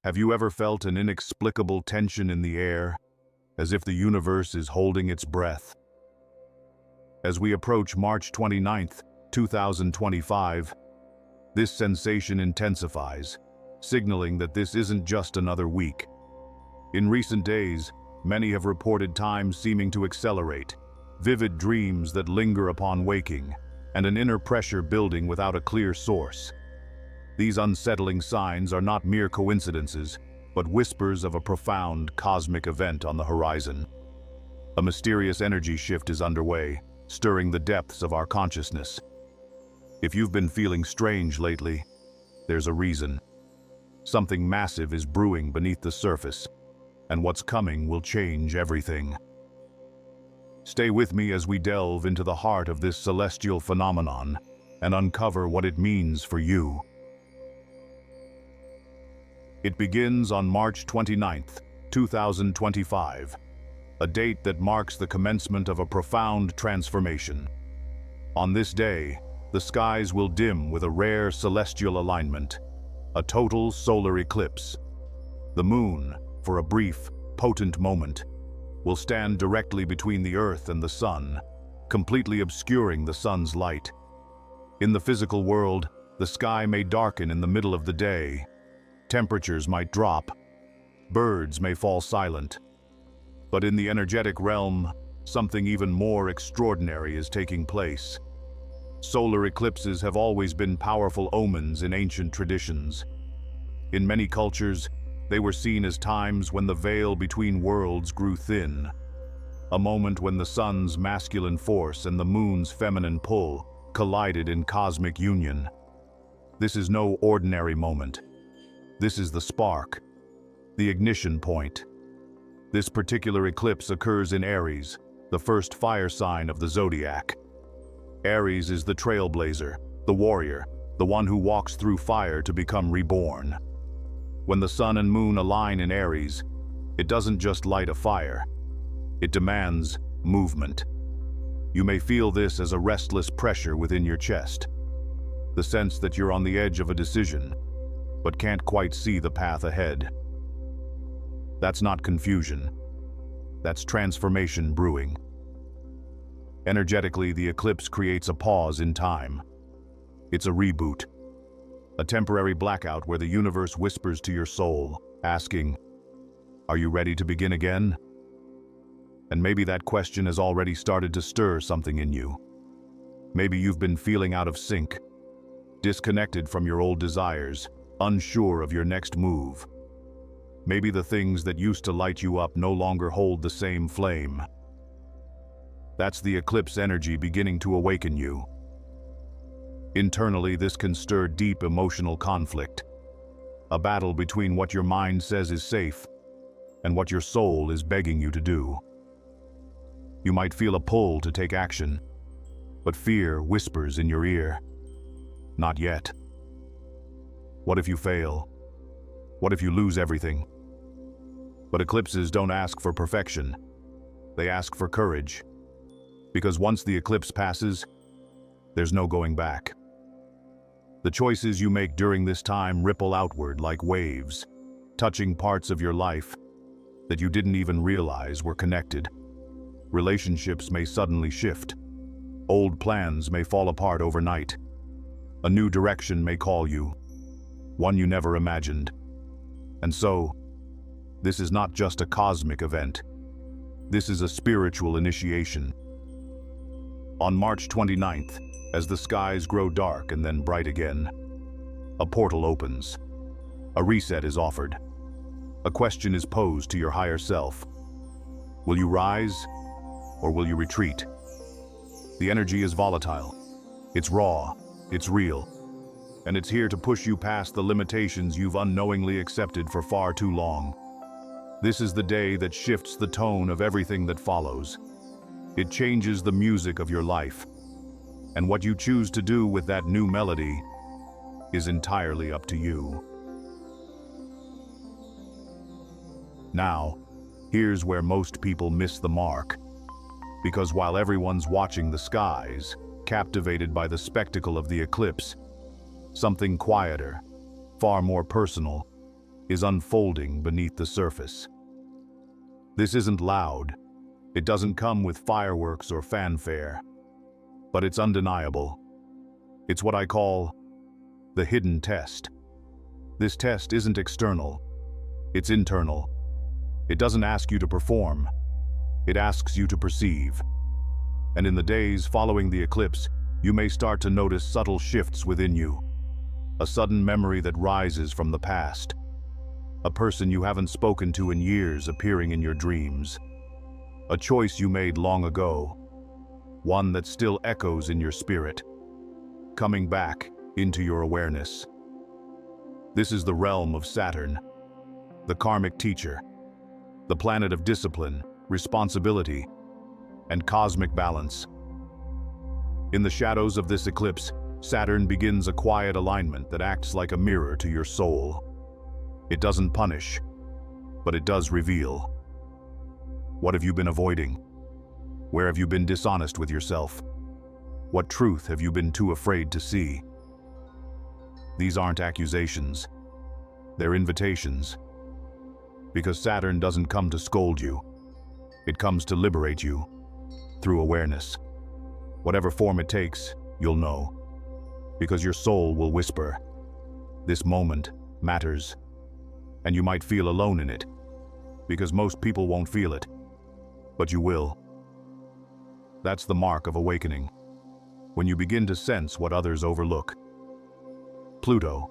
Have you ever felt an inexplicable tension in the air, as if the universe is holding its breath? As we approach March 29th, 2025, this sensation intensifies, signaling that this isn't just another week. In recent days, many have reported time seeming to accelerate, vivid dreams that linger upon waking, and an inner pressure building without a clear source. These unsettling signs are not mere coincidences, but whispers of a profound cosmic event on the horizon. A mysterious energy shift is underway, stirring the depths of our consciousness. If you've been feeling strange lately, there's a reason. Something massive is brewing beneath the surface, and what's coming will change everything. Stay with me as we delve into the heart of this celestial phenomenon and uncover what it means for you. It begins on March 29th, 2025, a date that marks the commencement of a profound transformation. On this day, the skies will dim with a rare celestial alignment, a total solar eclipse. The moon, for a brief, potent moment, will stand directly between the Earth and the Sun, completely obscuring the Sun's light. In the physical world, the sky may darken in the middle of the day. Temperatures might drop, birds may fall silent. But in the energetic realm, something even more extraordinary is taking place. Solar eclipses have always been powerful omens in ancient traditions. In many cultures, they were seen as times when the veil between worlds grew thin, a moment when the sun's masculine force and the moon's feminine pull collided in cosmic union. This is no ordinary moment. This is the spark, the ignition point. This particular eclipse occurs in Aries, the first fire sign of the zodiac. Aries is the trailblazer, the warrior, the one who walks through fire to become reborn. When the sun and moon align in Aries, it doesn't just light a fire. It demands movement. You may feel this as a restless pressure within your chest, the sense that you're on the edge of a decision, but can't quite see the path ahead. That's not confusion. That's transformation brewing. Energetically, the eclipse creates a pause in time. It's a reboot, a temporary blackout where the universe whispers to your soul, asking, "Are you ready to begin again?" And maybe that question has already started to stir something in you. Maybe you've been feeling out of sync, disconnected from your old desires, unsure of your next move. Maybe the things that used to light you up no longer hold the same flame. That's the eclipse energy beginning to awaken you. Internally, this can stir deep emotional conflict, a battle between what your mind says is safe and what your soul is begging you to do. You might feel a pull to take action, but fear whispers in your ear, "Not yet." What if you fail? What if you lose everything? But eclipses don't ask for perfection. They ask for courage. Because once the eclipse passes, there's no going back. The choices you make during this time ripple outward like waves, touching parts of your life that you didn't even realize were connected. Relationships may suddenly shift. Old plans may fall apart overnight. A new direction may call you, one you never imagined. And so, this is not just a cosmic event. This is a spiritual initiation. On March 29th, as the skies grow dark and then bright again, a portal opens. A reset is offered. A question is posed to your higher self. Will you rise, or will you retreat? The energy is volatile. It's raw, it's real, and it's here to push you past the limitations you've unknowingly accepted for far too long. This is the day that shifts the tone of everything that follows. It changes the music of your life. And what you choose to do with that new melody is entirely up to you. Now, here's where most people miss the mark. Because while everyone's watching the skies, captivated by the spectacle of the eclipse, something quieter, far more personal, is unfolding beneath the surface. This isn't loud. It doesn't come with fireworks or fanfare. But it's undeniable. It's what I call the hidden test. This test isn't external. It's internal. It doesn't ask you to perform. It asks you to perceive. And in the days following the eclipse, you may start to notice subtle shifts within you. A sudden memory that rises from the past. A person you haven't spoken to in years appearing in your dreams. A choice you made long ago. One that still echoes in your spirit. Coming back into your awareness. This is the realm of Saturn, the karmic teacher, the planet of discipline, responsibility, and cosmic balance. In the shadows of this eclipse, Saturn begins a quiet alignment that acts like a mirror to your soul. It doesn't punish, but it does reveal. What have you been avoiding? Where have you been dishonest with yourself? What truth have you been too afraid to see? These aren't accusations. They're invitations. Because Saturn doesn't come to scold you. It comes to liberate you through awareness. Whatever form it takes, you'll know. Because your soul will whisper, this moment matters. And you might feel alone in it. Because most people won't feel it. But you will. That's the mark of awakening. When you begin to sense what others overlook. Pluto,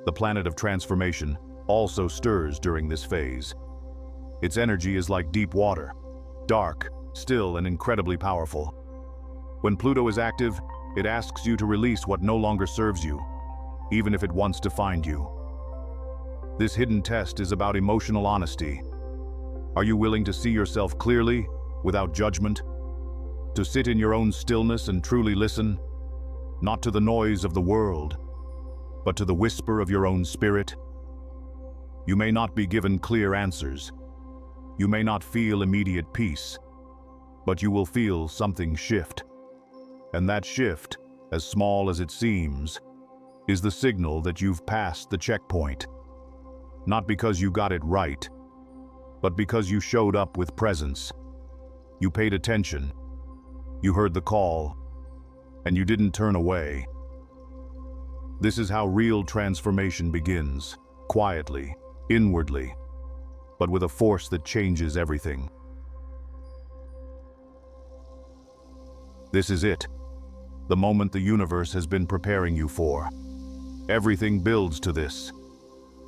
the planet of transformation, also stirs during this phase. Its energy is like deep water, dark, still, and incredibly powerful. When Pluto is active, it asks you to release what no longer serves you, even if it wants to find you. This hidden test is about emotional honesty. Are you willing to see yourself clearly, without judgment? To sit in your own stillness and truly listen, not to the noise of the world, but to the whisper of your own spirit? You may not be given clear answers. You may not feel immediate peace, but you will feel something shift. And that shift, as small as it seems, is the signal that you've passed the checkpoint. Not because you got it right, but because you showed up with presence. You paid attention. You heard the call, and you didn't turn away. This is how real transformation begins, quietly, inwardly, but with a force that changes everything. This is it, the moment the universe has been preparing you for. Everything builds to this,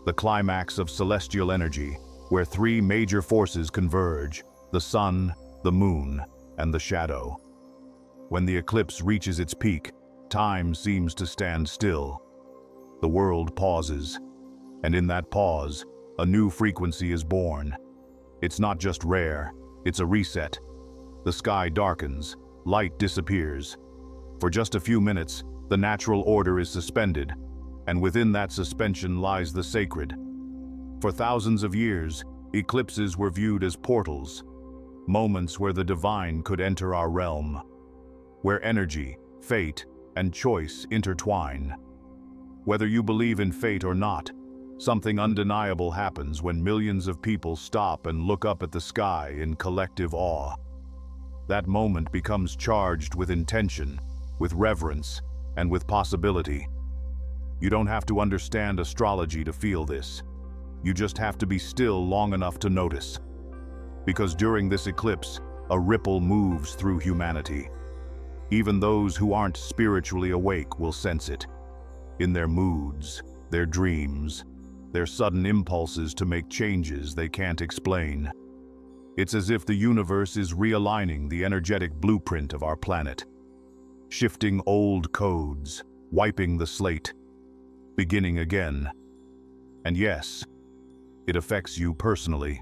the climax of celestial energy, where three major forces converge, the sun, the moon, and the shadow. When the eclipse reaches its peak, time seems to stand still. The world pauses, and in that pause, a new frequency is born. It's not just rare, it's a reset. The sky darkens, light disappears. For just a few minutes, the natural order is suspended, and within that suspension lies the sacred. For thousands of years, eclipses were viewed as portals, moments where the divine could enter our realm, where energy, fate, and choice intertwine. Whether you believe in fate or not, something undeniable happens when millions of people stop and look up at the sky in collective awe. That moment becomes charged with intention, with reverence, and with possibility. You don't have to understand astrology to feel this. You just have to be still long enough to notice. Because during this eclipse, a ripple moves through humanity. Even those who aren't spiritually awake will sense it. In their moods, their dreams, their sudden impulses to make changes they can't explain. It's as if the universe is realigning the energetic blueprint of our planet. Shifting old codes, wiping the slate, beginning again. And yes, it affects you personally.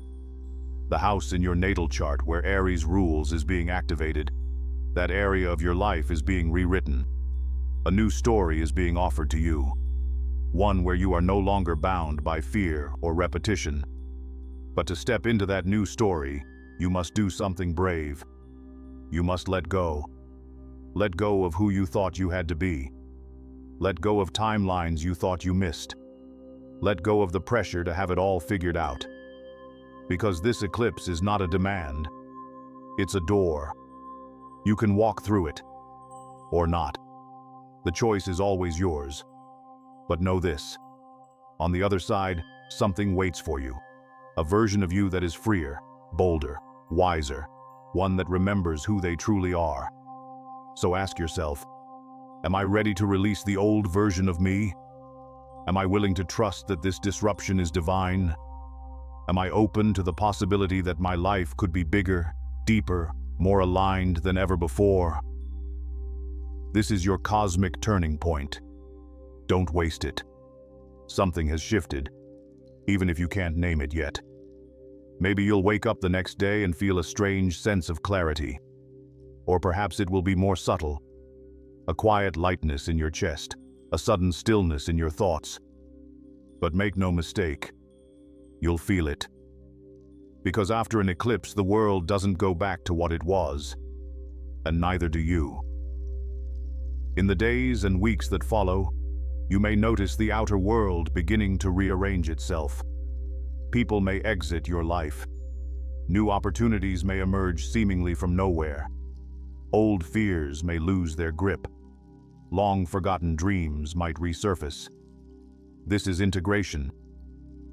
The house in your natal chart where Aries rules is being activated. That area of your life is being rewritten. A new story is being offered to you. One where you are no longer bound by fear or repetition. But to step into that new story, you must do something brave. You must let go. Let go of who you thought you had to be. Let go of timelines you thought you missed. Let go of the pressure to have it all figured out. Because this eclipse is not a demand. It's a door. You can walk through it, or not. The choice is always yours. But know this. On the other side, something waits for you. A version of you that is freer, bolder, wiser, one that remembers who they truly are. So ask yourself, am I ready to release the old version of me? Am I willing to trust that this disruption is divine? Am I open to the possibility that my life could be bigger, deeper, more aligned than ever before? This is your cosmic turning point. Don't waste it. Something has shifted, even if you can't name it yet. Maybe you'll wake up the next day and feel a strange sense of clarity. Or perhaps it will be more subtle. A quiet lightness in your chest, a sudden stillness in your thoughts. But make no mistake, you'll feel it. Because after an eclipse, the world doesn't go back to what it was, and neither do you. In the days and weeks that follow, you may notice the outer world beginning to rearrange itself. People may exit your life. New opportunities may emerge seemingly from nowhere. Old fears may lose their grip. Long-forgotten dreams might resurface. This is integration,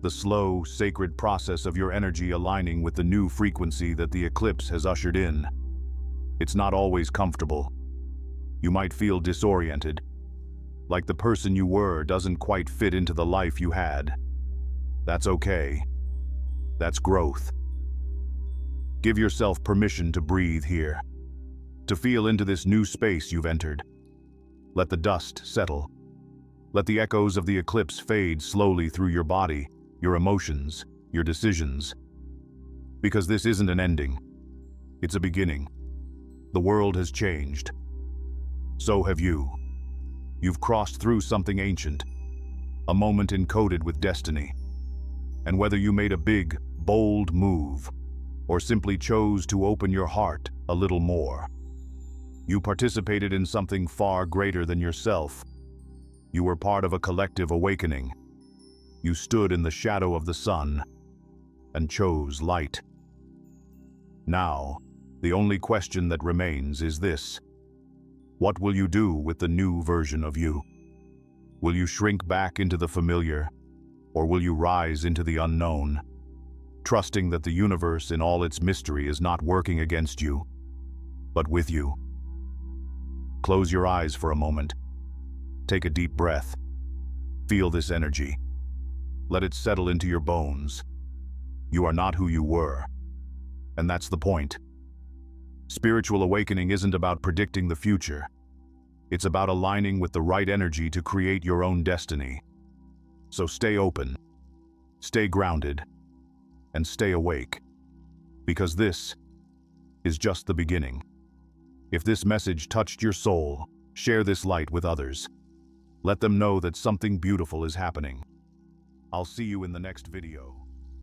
the slow, sacred process of your energy aligning with the new frequency that the eclipse has ushered in. It's not always comfortable. You might feel disoriented, like the person you were doesn't quite fit into the life you had. That's okay. That's growth. Give yourself permission to breathe here, to feel into this new space you've entered. Let the dust settle. Let the echoes of the eclipse fade slowly through your body, your emotions, your decisions. Because this isn't an ending. It's a beginning. The world has changed. So have you. You've crossed through something ancient, a moment encoded with destiny. And whether you made a big, bold move, or simply chose to open your heart a little more, you participated in something far greater than yourself. You were part of a collective awakening. You stood in the shadow of the sun and chose light. Now, the only question that remains is this: what will you do with the new version of you? Will you shrink back into the familiar, or will you rise into the unknown, trusting that the universe in all its mystery is not working against you, but with you? Close your eyes for a moment. Take a deep breath. Feel this energy. Let it settle into your bones. You are not who you were, and that's the point. Spiritual awakening isn't about predicting the future. It's about aligning with the right energy to create your own destiny. So stay open, stay grounded, and stay awake. Because this is just the beginning. If this message touched your soul, share this light with others. Let them know that something beautiful is happening. I'll see you in the next video.